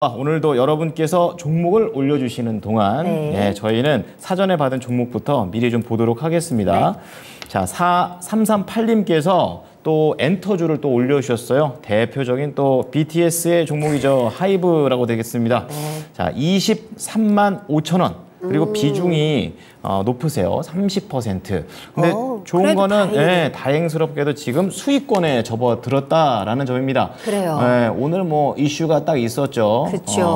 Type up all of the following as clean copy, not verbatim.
오늘도 여러분께서 종목을 올려주시는 동안 저희는 사전에 받은 종목부터 미리 좀 보도록 하겠습니다. 자, 4338님께서 또 엔터주를 또 올려주셨어요. 대표적인 또 BTS의 종목이죠. 하이브라고 되겠습니다. 자, 23만 5천 원. 그리고 비중이 높으세요. 30%. 근데 좋은 거는 다행스럽게도 지금 수익권에 접어들었다라는 점입니다. 그래요. 오늘 뭐 이슈가 딱 있었죠.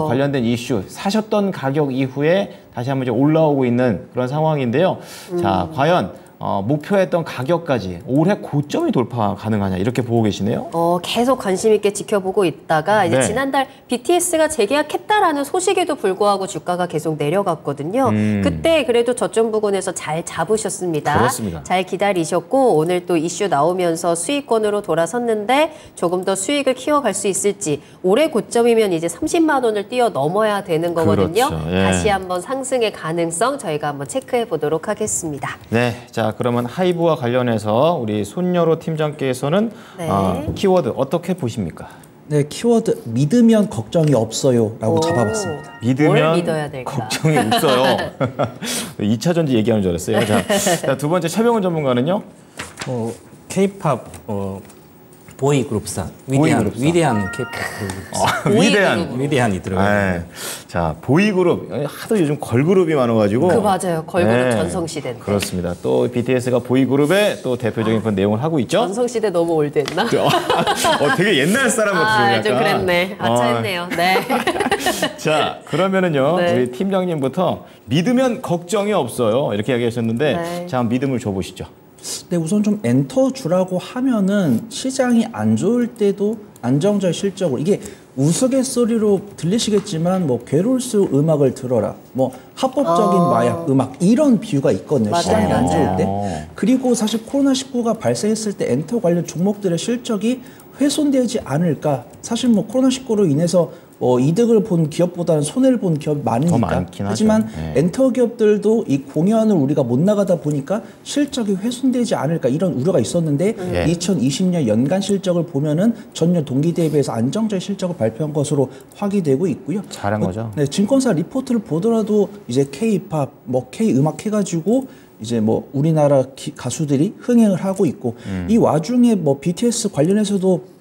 관련된 이슈. 사셨던 가격 이후에 다시 한번 이제 올라오고 있는 그런 상황인데요. 자, 과연 목표했던 가격까지 올해 고점이 돌파 가능하냐 이렇게 보고 계시네요. 계속 관심 있게 지켜보고 있다가 이제 지난달 BTS가 재계약했다라는 소식에도 불구하고 주가가 계속 내려갔거든요. 그때 그래도 저점 부근에서 잘 잡으셨습니다. 그렇습니다. 잘 기다리셨고 오늘 또 이슈 나오면서 수익권으로 돌아섰는데 조금 더 수익을 키워갈 수 있을지 올해 고점이면 이제 30만 원을 뛰어넘어야 되는 거거든요. 그렇죠. 다시 한번 상승의 가능성 저희가 한번 체크해 보도록 하겠습니다. 네, 자 그러면 하이브와 관련해서 우리 손여로 팀장께서는 키워드 어떻게 보십니까? 네, 키워드 믿으면 걱정이 없어요라고 잡아봤습니다. 믿으면 뭘 믿어야 될까? 걱정이 없어요. 2차 전지 얘기하는 줄 알았어요. 자, 두 번째 최병훈 전문가는요? K-팝 보이그룹사 위대한 K-팝 보이그룹사. 위대한이 들어가요. 자, 보이그룹 하도 요즘 걸그룹이 많아가지고 맞아요. 걸그룹 전성시대. 그렇습니다. 또 BTS가 보이그룹의 또 대표적인 그런 내용을 하고 있죠. 전성시대 너무 올드했나? 되게 옛날 사람 같으시네요. 좀 그랬네. 아차했네요. 네. 자, 그러면은요 우리 팀장님부터 믿으면 걱정이 없어요 이렇게 이야기하셨는데 자, 믿음을 줘보시죠. 네, 우선 좀 엔터주라고 하면은 시장이 안 좋을 때도 안정적 실적으로 이게 우스갯소리로 들리시겠지만 뭐 괴롤수 음악을 들어라 뭐 합법적인 마약 음악 이런 비유가 있거든요. 시장이 안 좋을 때. 그리고 사실 코로나19가 발생했을 때 엔터 관련 종목들의 실적이 훼손되지 않을까. 사실 뭐 코로나19로 인해서 이득을 본 기업보다는 손해를 본 기업이 많으니까. 하지만 엔터 기업들도 이 공연을 우리가 못 나가다 보니까 실적이 훼손되지 않을까 이런 우려가 있었는데 2020년 연간 실적을 보면은 전년 동기 대비해서 안정적 실적을 발표한 것으로 확인되고 있고요. 잘한 거죠. 네, 증권사 리포트를 보더라도 이제 K-팝, K-음악 해가지고 이제 뭐 우리나라 가수들이 흥행을 하고 있고 이 와중에 뭐 BTS 관련해서도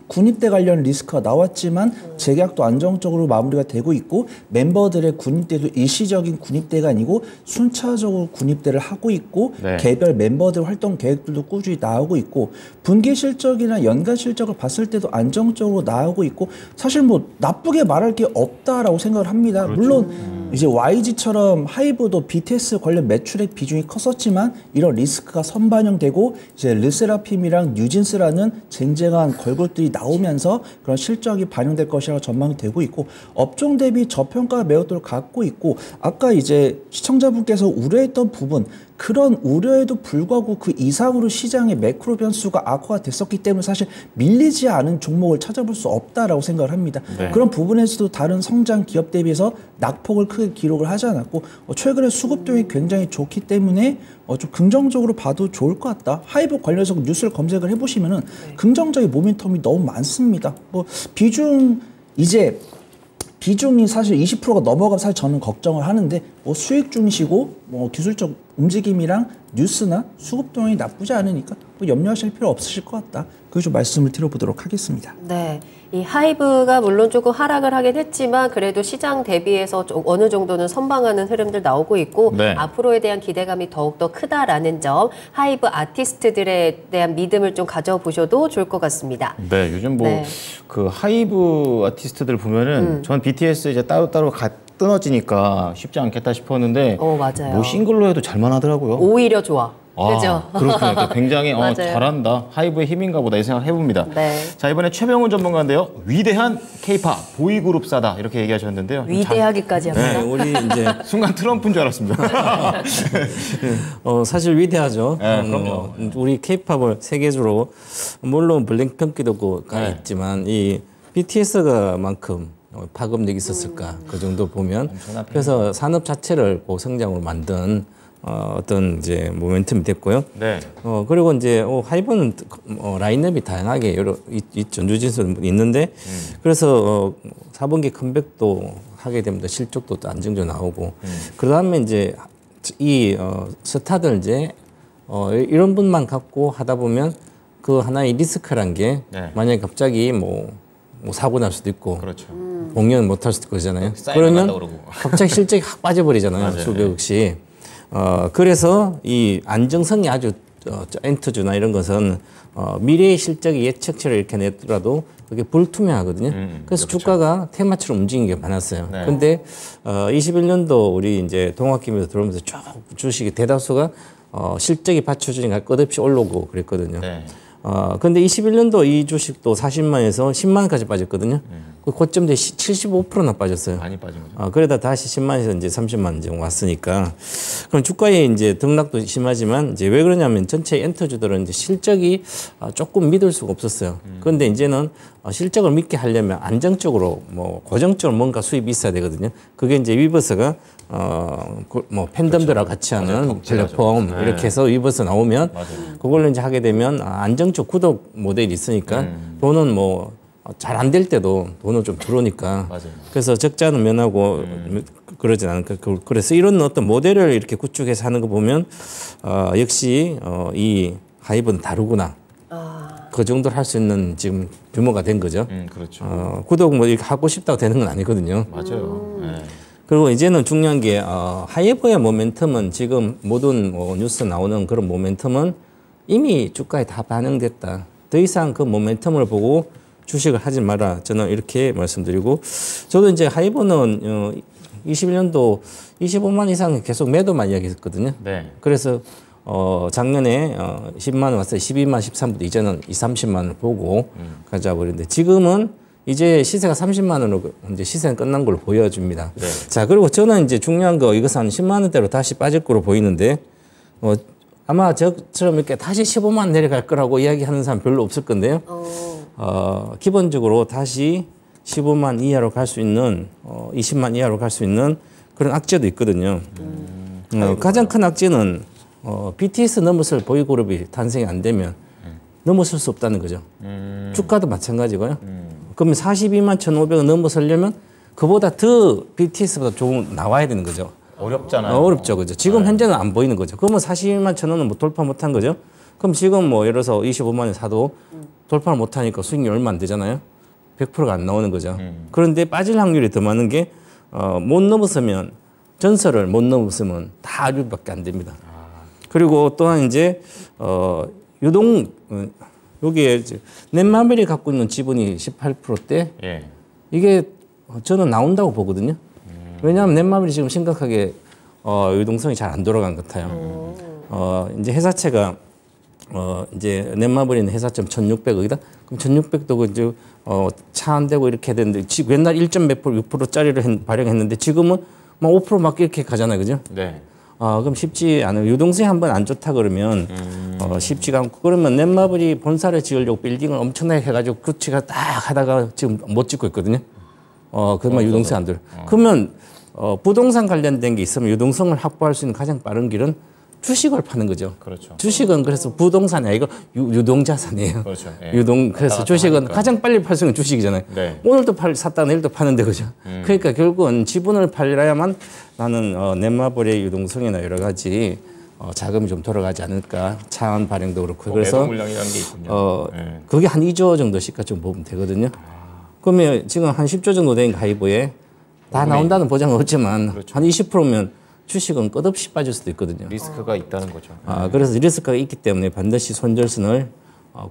군입대 관련 리스크가 나왔지만 재계약도 안정적으로 마무리가 되고 있고 멤버들의 군입대도 일시적인 군입대가 아니고 순차적으로 군입대를 하고 있고 개별 멤버들 활동 계획들도 꾸준히 나오고 있고 분기 실적이나 연간 실적을 봤을 때도 안정적으로 나오고 있고 사실 뭐 나쁘게 말할 게 없다라고 생각을 합니다. 물론 이제 YG처럼 하이브도 BTS 관련 매출액 비중이 컸었지만 이런 리스크가 선반영되고 이제 르세라핌이랑 뉴진스라는 쟁쟁한 걸그룹들이 나오면서 그런 실적이 반영될 것이라고 전망이 되고 있고 업종 대비 저평가 매력도를 갖고 있고 아까 이제 시청자분께서 우려했던 부분 그런 우려에도 불구하고 그 이상으로 시장의 매크로 변수가 악화가 됐었기 때문에 사실 밀리지 않은 종목을 찾아볼 수 없다라고 생각을 합니다. 그런 부분에서도 다른 성장 기업 대비해서 낙폭을 크게 기록을 하지 않았고 최근에 수급동이 굉장히 좋기 때문에 좀 긍정적으로 봐도 좋을 것 같다. 하이브 관련해서 뉴스를 검색을 해보시면은 긍정적인 모멘텀이 너무 많습니다. 비중이 사실 20%가 넘어가면 사실 저는 걱정을 하는데 수익 중이시고 기술적 움직임이랑 뉴스나 수급 동향이 나쁘지 않으니까 염려하실 필요 없으실 것 같다. 그걸 좀 말씀을 드려보도록 하겠습니다. 네, 이 하이브가 물론 조금 하락을 하긴 했지만 그래도 시장 대비해서 어느 정도는 선방하는 흐름들 나오고 있고 앞으로에 대한 기대감이 더욱더 크다라는 점 하이브 아티스트들에 대한 믿음을 좀 가져보셔도 좋을 것 같습니다. 네, 요즘 그 하이브 아티스트들 보면은 전 BTS 이제 따로따로 끊어지니까 쉽지 않겠다 싶었는데 맞아요. 뭐 싱글로 해도 잘만 하더라고요. 오히려 좋아. 그죠? 그렇군요. 굉장히 잘한다. 하이브의 힘인가 보다 이 생각을 해봅니다. 자, 이번에 최병훈 전문가인데요. 위대한 K-팝 보이그룹사다 이렇게 얘기하셨는데요. 위대하기까지 합니다. 우리 이제 순간 트럼프인 줄 알았습니다. 사실 위대하죠. 그럼요. 우리 K-팝을 세계적으로 물론 블랙핑크도가 있지만 이 BTS가 만큼 파급력이 있었을까 그 정도 보면 그래서 산업 자체를 고성장으로 만든 어떤 이제 모멘텀이 됐고요. 네. 그리고 이제 하이브는 라인업이 다양하게 여러 있죠. 뉴진스도 있는데 그래서 4분기 컴백도 하게 되면 실적도 또 안정적으로 나오고 그다음에 이제 이 스타들 이제 이런 분만 갖고 하다 보면 그 하나의 리스크란 게 네. 만약에 갑자기 뭐 사고 날 수도 있고 그렇죠. 공연 못 할 수도 있고 그러잖아요. 그러면 갑자기 실적이 확 빠져버리잖아요. 수백억씩. 그래서 이 안정성이 아주 엔터주나 이런 것은 미래의 실적이 예측치를 이렇게 냈더라도 그게 불투명하거든요. 그래서 그렇죠. 주가가 테마처럼 움직이는 게 많았어요. 네. 근데 21년도 우리 이제 동학기밀에서 들어오면서 쭉 주식이 대다수가 실적이 받쳐주니까 끝없이 올라오고 그랬거든요. 네. 근데 21년도 이 주식도 40만에서 10만까지 빠졌거든요. 그 고점 대 75%나 빠졌어요. 많이 빠진 거죠. 그러다 다시 10만에서 이제 30만 이제 왔으니까. 그럼 주가의 이제 등락도 심하지만 이제 왜 그러냐면 전체 엔터주들은 이제 실적이 조금 믿을 수가 없었어요. 그런데 이제는 실적을 믿게 하려면 안정적으로 뭐 고정적으로 뭔가 수입이 있어야 되거든요. 그게 이제 위버스가 뭐 팬덤들하고 같이 하는 플랫폼 네. 이렇게 해서 위버스 나오면 그걸로 이제 하게 되면 안정적 구독 모델이 있으니까 돈은 뭐 잘 안 될 때도 돈은 좀 들어오니까 그래서 적자는 면하고 그러진 않을까. 그래서 이런 어떤 모델을 이렇게 구축해서 하는 거 보면 역시 이 하이브는 다르구나. 그 정도를 할 수 있는 지금 규모가 된 거죠. 그렇죠. 구독 뭐 이렇게 하고 싶다고 되는 건 아니거든요. 맞아요. 네. 그리고 이제는 중요한 게 하이브의 모멘텀은 지금 모든 뉴스 나오는 그런 모멘텀은 이미 주가에 다 반영됐다. 더 이상 그 모멘텀을 보고 주식을 하지 마라. 저는 이렇게 말씀드리고 저도 이제 하이브는 21년도 25만 이상 계속 매도만 이야기했거든요. 네. 그래서 작년에 10만 원 왔어요. 12만 13부터 이제는 30만 원을 보고 가자고 그랬는데 지금은 이제 시세가 30만 원으로 이제 시세는 끝난 걸로 보여집니다. 네. 자, 그리고 저는 이제 중요한 거 이것은 한 10만 원대로 다시 빠질 거로 보이는데 아마 저처럼 이렇게 다시 15만 원 내려갈 거라고 이야기하는 사람 별로 없을 건데요. 기본적으로 다시 15만 이하로 갈 수 있는 20만 이하로 갈 수 있는 그런 악재도 있거든요. 가장 큰 악재는 BTS 넘어설 보이그룹이 탄생이 안 되면 넘어설 수 없다는 거죠. 주가도 마찬가지고요. 그러면 42만 1,500원 넘어서려면 그보다 더 BTS보다 좋은 나와야 되는 거죠. 어렵잖아요. 어렵죠, 그죠? 지금 현재는 안 보이는 거죠. 그러면 42만 1,000원은 뭐 돌파 못한 거죠. 그럼 지금 뭐 예를 들어서 25만 원 사도 돌파를 못하니까 수익이 얼마 안 되잖아요. 100%가 안 나오는 거죠. 그런데 빠질 확률이 더 많은 게 못 넘어서면 전설을 못 넘어서면 다 아류밖에 안 됩니다. 그리고 또한 이제 유동 여기에 넷마블이 갖고 있는 지분이 18%대 예. 이게 저는 나온다고 보거든요. 왜냐하면 넷마블이 지금 심각하게 유동성이 잘 안 돌아간 것 같아요. 이제 회사채가 이제 넷마블이는 회사점 1,600억이다. 그럼 1,600도 이제 차안되고 이렇게 되는데 지금 옛날 1.6%짜리를 발행했는데 지금은 막 5% 막 이렇게 가잖아요, 그죠? 네. 그럼 쉽지 않아요. 유동성이 한번 안 좋다 그러면 쉽지가 않고 그러면 넷마블이 본사를 지으려고 빌딩을 엄청나게 해가지고 구치가 딱 하다가 지금 못 짓고 있거든요. 그러면 유동성이 안 돼요. 그러면 부동산 관련된 게 있으면 유동성을 확보할 수 있는 가장 빠른 길은 주식을 파는 거죠. 그렇죠. 주식은 그래서 부동산이 아니고 유동자산이에요. 그렇죠. 예. 그래서 주식은 하니까. 가장 빨리 팔 수 있는 주식이잖아요. 네. 오늘도 샀다 내일도 파는데 그죠. 그러니까 결국은 지분을 팔려야만 나는 넷마블의 유동성이나 여러 가지 자금이 좀 돌아가지 않을까. 차원 발행도 그렇고. 그래서 물량이라는 게 있군요. 네. 그게 한 2조 정도씩 좀 보면 되거든요. 그러면 지금 한 10조 정도 된 하이브에 다 나온다는 보장은 없지만 그렇죠. 한 20%면 주식은 끝없이 빠질 수도 있거든요. 리스크가 있다는 거죠. 그래서 리스크가 있기 때문에 반드시 손절선을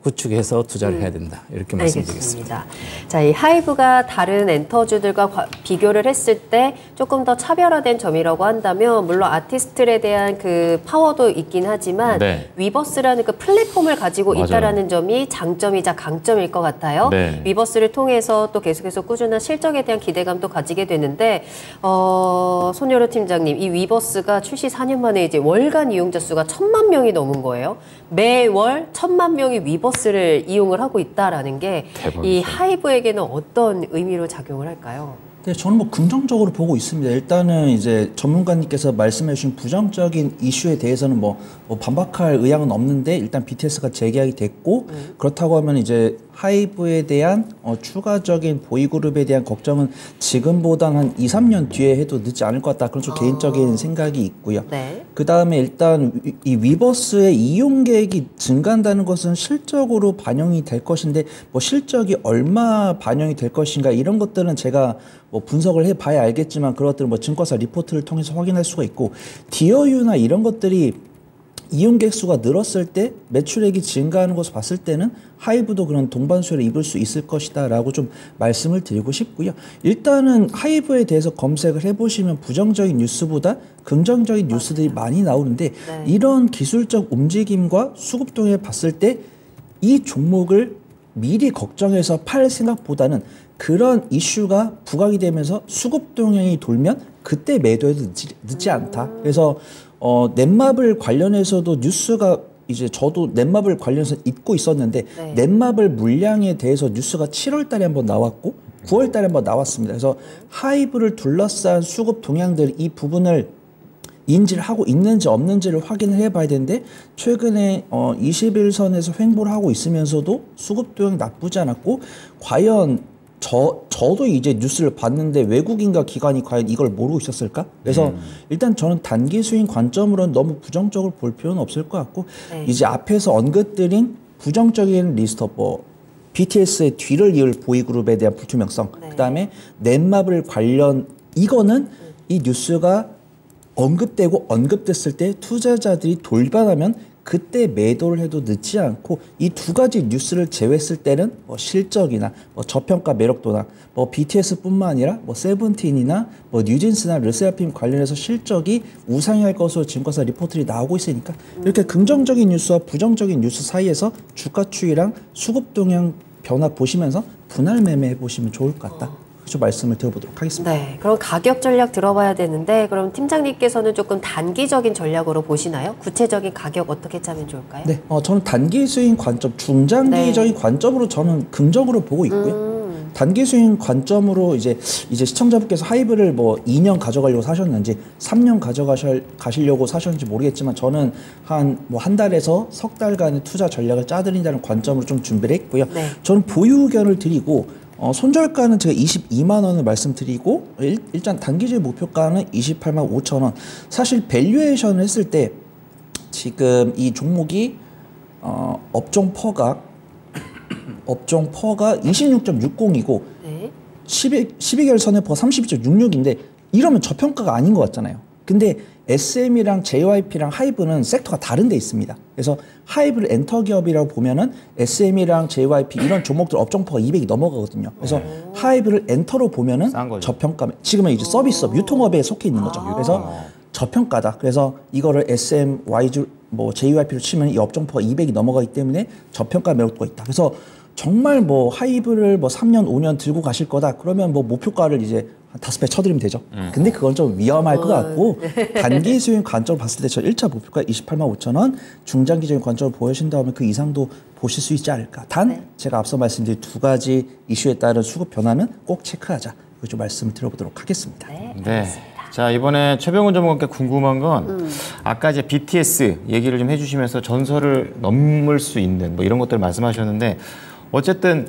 구축해서 투자를 해야 된다. 이렇게 말씀드리겠습니다. 자, 이 하이브가 다른 엔터주들과 비교를 했을 때 조금 더 차별화된 점이라고 한다면 물론 아티스트에 대한 그 파워도 있긴 하지만 네. 위버스라는 그 플랫폼을 가지고 맞아요. 있다라는 점이 장점이자 강점일 것 같아요. 네. 위버스를 통해서 또 계속해서 꾸준한 실적에 대한 기대감도 가지게 되는데 손여루 팀장님, 이 위버스가 출시 4년 만에 이제 월간 이용자 수가 1,000만 명이 넘은 거예요. 매월 1,000만 명이 위버스를 이용을 하고 있다라는 게 이 하이브에게는 어떤 의미로 작용을 할까요? 네, 저는 뭐 긍정적으로 보고 있습니다. 일단은 이제 전문가님께서 말씀해주신 부정적인 이슈에 대해서는 뭐 반박할 의향은 없는데 일단 BTS가 재계약이 됐고 그렇다고 하면 이제 하이브에 대한 추가적인 보이그룹에 대한 걱정은 지금보다는 한 2, 3년 뒤에 해도 늦지 않을 것 같다. 그런 좀 개인적인 생각이 있고요. 네. 그 다음에 일단 이 위버스의 이용객이 증가한다는 것은 실적으로 반영이 될 것인데 뭐 실적이 얼마 반영이 될 것인가 이런 것들은 제가 뭐 분석을 해봐야 알겠지만 그것들은 뭐 증권사 리포트를 통해서 확인할 수가 있고 디어유나 이런 것들이 이용객 수가 늘었을 때 매출액이 증가하는 것을 봤을 때는 하이브도 그런 동반수혜를 입을 수 있을 것이다 라고 좀 말씀을 드리고 싶고요. 일단은 하이브에 대해서 검색을 해보시면 부정적인 뉴스보다 긍정적인 뉴스들이 많이 나오는데 네. 이런 기술적 움직임과 수급 동향을 봤을 때 이 종목을 미리 걱정해서 팔 생각보다는 그런 이슈가 부각이 되면서 수급 동향이 돌면 그때 매도해도 늦지 않다. 그래서 넷마블 관련해서도 뉴스가 이제 저도 넷마블 관련해서 잊고 있었는데 네. 넷마블 물량에 대해서 뉴스가 7월 달에 한번 나왔고 9월 달에 한번 나왔습니다. 그래서 하이브를 둘러싼 수급 동향들 이 부분을 인지를 하고 있는지 없는지를 확인을 해봐야 되는데 최근에 21선에서 횡보를 하고 있으면서도 수급 동향 나쁘지 않았고 과연 저도 이제 뉴스를 봤는데 외국인과 기관이 과연 이걸 모르고 있었을까? 그래서 일단 저는 단기 수익 관점으로는 너무 부정적으로 볼 필요는 없을 것 같고 네. 이제 앞에서 언급드린 부정적인 리스트 뭐 BTS의 뒤를 이을 보이그룹에 대한 불투명성 네. 그다음에 넷마블 관련 이거는 이 뉴스가 언급됐을 때 투자자들이 돌변하면 그때 매도를 해도 늦지 않고 이 두 가지 뉴스를 제외했을 때는 뭐 실적이나 뭐 저평가 매력도나 뭐 BTS뿐만 아니라 뭐 세븐틴이나 뭐 뉴진스나 르세라핌 관련해서 실적이 우상향할 것으로 증권사 리포트들이 나오고 있으니까 이렇게 긍정적인 뉴스와 부정적인 뉴스 사이에서 주가 추이랑 수급 동향 변화 보시면서 분할 매매해 보시면 좋을 것 같다. 좀 말씀을 드려보도록 하겠습니다. 네, 그럼 가격 전략 들어봐야 되는데 그럼 팀장님께서는 조금 단기적인 전략으로 보시나요? 구체적인 가격 어떻게 짜면 좋을까요? 네, 저는 단기 수익 관점, 중장기적인 네. 관점으로 저는 긍정으로 보고 있고요. 단기 수익 관점으로 이제 시청자분께서 하이브를 뭐 2년 가져가려고 사셨는지 3년 가시려고 사셨는지 모르겠지만 저는 한 달에서 석 달간의 투자 전략을 짜드린다는 관점으로 좀 준비를 했고요. 네. 저는 보유 의견을 드리고 손절가는 제가 22만 원을 말씀드리고 일단 단기적인 목표가는 28만 5천 원. 사실 밸류에이션을 했을 때 지금 이 종목이 업종 퍼가 26.60이고 네. 12개월 선회퍼가 32.66인데 이러면 저평가가 아닌 것 같잖아요. 근데 SM이랑 JYP랑 하이브는 섹터가 다른 데 있습니다. 그래서 하이브를 엔터 기업이라고 보면은 SM이랑 JYP 이런 종목들 업종퍼가 200이 넘어가거든요. 그래서 하이브를 엔터로 보면은 저평가, 지금은 이제 서비스업, 유통업에 속해 있는 거죠. 그래서 저평가다. 그래서 이거를 SM, YG, 뭐 JYP로 치면 이 업종퍼가 200이 넘어가기 때문에 저평가 매력도가 있다. 그래서 정말 뭐 하이브를 뭐 3년, 5년 들고 가실 거다. 그러면 뭐 목표가를 이제 한 5배 쳐드리면 되죠. 근데 그건 좀 위험할 것 같고 단기 수익 관점을 봤을 때 저 1차 목표가 28만 5천 원, 중장기적인 관점을 보여주신다면 그 이상도 보실 수 있지 않을까. 단 네. 제가 앞서 말씀드린 두 가지 이슈에 따른 수급 변화는 꼭 체크하자. 그거 좀 말씀을 드려보도록 하겠습니다. 네. 자, 이번에 최병훈 전문가께 궁금한 건 아까 이제 BTS 얘기를 좀 해주시면서 전설을 넘을 수 있는 뭐 이런 것들을 말씀하셨는데 어쨌든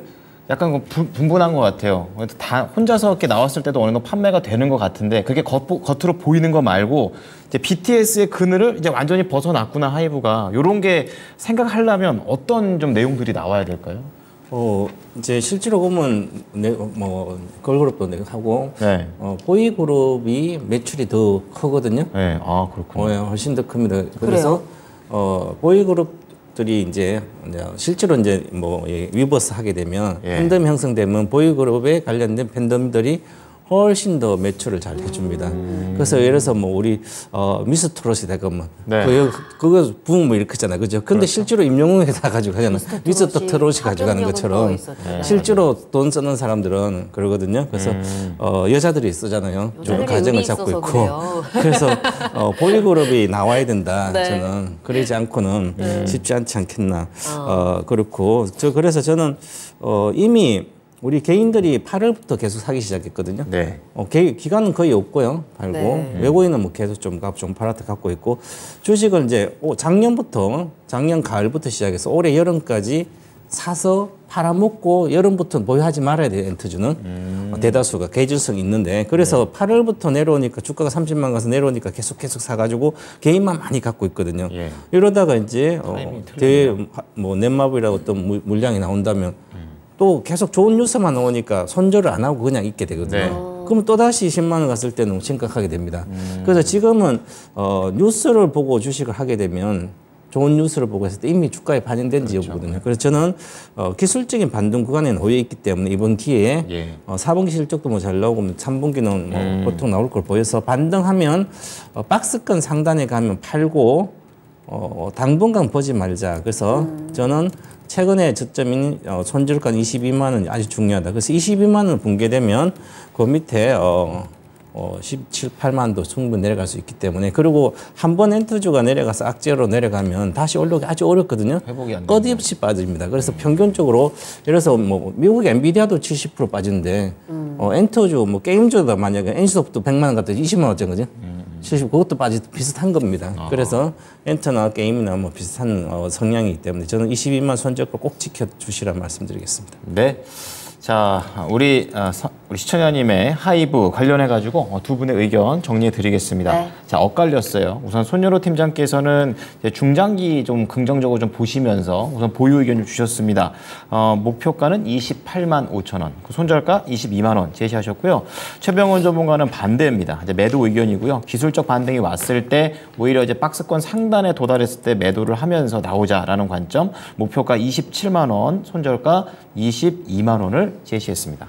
약간 분분한 것 같아요. 다 혼자서 이렇게 나왔을 때도 어느 정도 판매가 되는 것 같은데 그게 겉으로 보이는 거 말고 이제 BTS의 그늘을 이제 완전히 벗어났구나 하이브가 이런 게 생각하려면 어떤 좀 내용들이 나와야 될까요? 이제 실제로 보면 걸그룹도 하고 네. 보이그룹이 매출이 더 크거든요. 네, 아 그렇군요. 훨씬 더 큽니다. 그래서 보이그룹들이 이제 실제로 이제 뭐 위버스 하게 되면 팬덤 형성되면 보이그룹에 관련된 팬덤들이 훨씬 더 매출을 잘 해줍니다. 그래서 예를 들어서 뭐 우리 미스 트롯이 되면 네. 그거 붐 뭐 이렇게 하잖아요, 그죠? 근데 그렇죠. 실제로 임영웅이 다 가지고 하잖아요. 미스 트롯이 가져가는 것처럼 실제로 돈 쓰는 사람들은 그러거든요. 그래서 여자들이 쓰잖아요. 주로 가정을 잡고 있고. 그래서 보이그룹이 나와야 된다. 네. 저는 그러지 않고는 쉽지 않지 않겠나. 그렇고 그래서 저는 이미 우리 개인들이 8월부터 계속 사기 시작했거든요. 네. 기간은 거의 없고요. 팔고 네. 외국인은 뭐 계속 좀 팔아트 갖고 있고 주식을 이제 작년 가을부터 시작해서 올해 여름까지 사서 팔아먹고 여름부터 보유하지 말아야 돼요. 엔터주는 대다수가 계절성이 있는데 그래서 8월부터 내려오니까 주가가 30만 가서 내려오니까 계속 사가지고 개인만 많이 갖고 있거든요. 예. 이러다가 이제 대회 뭐 넷마블이라고 어떤 물량이 나온다면 또 계속 좋은 뉴스만 나오니까 손절을 안 하고 그냥 있게 되거든요. 네. 그럼 또 다시 10만 원 갔을 때는 심각하게 됩니다. 그래서 지금은 뉴스를 보고 주식을 하게 되면 좋은 뉴스를 보고 했을 때 이미 주가에 반영된지 여부거든요. 그래서 저는 기술적인 반등 구간에 놓여 있기 때문에 이번 기회에 예. 4분기 실적도 뭐 잘 나오고 3분기는 뭐 보통 나올 걸 보여서 반등하면 박스권 상단에 가면 팔고 당분간 보지 말자. 그래서 저는 최근에 저점인 손절가 22만 원이 아주 중요하다. 그래서 22만 원 붕괴되면 그 밑에 17, 8만도 충분히 내려갈 수 있기 때문에 그리고 한 번 엔터주가 내려가서 악재로 내려가면 다시 올라오기 아주 어렵거든요. 회복이 안 끝없이 빠집니다. 그래서 평균적으로 예를 들어서 뭐 미국 엔비디아도 70% 빠지는데 엔터주 뭐 게임주다 만약에 NC소프트 100만 원 같은 20만 원짜리 거죠. 70 그것도 비슷한 겁니다. 그래서 엔터나 게임이나 뭐 비슷한 성향이기 때문에 저는 22만 손절가 꼭 지켜주시라 말씀드리겠습니다. 네. 자, 우리 시청자님의 하이브 관련해가지고 두 분의 의견 정리해 드리겠습니다. 네. 자, 엇갈렸어요. 우선 손여로 팀장께서는 이제 중장기 좀 긍정적으로 좀 보시면서 우선 보유 의견 좀 주셨습니다. 목표가는 28만 5천 원, 손절가 22만 원 제시하셨고요. 최병원 전문가는 반대입니다. 이제 매도 의견이고요. 기술적 반등이 왔을 때 오히려 이제 박스권 상단에 도달했을 때 매도를 하면서 나오자라는 관점, 목표가 27만 원, 손절가 22만 원을 제시했습니다.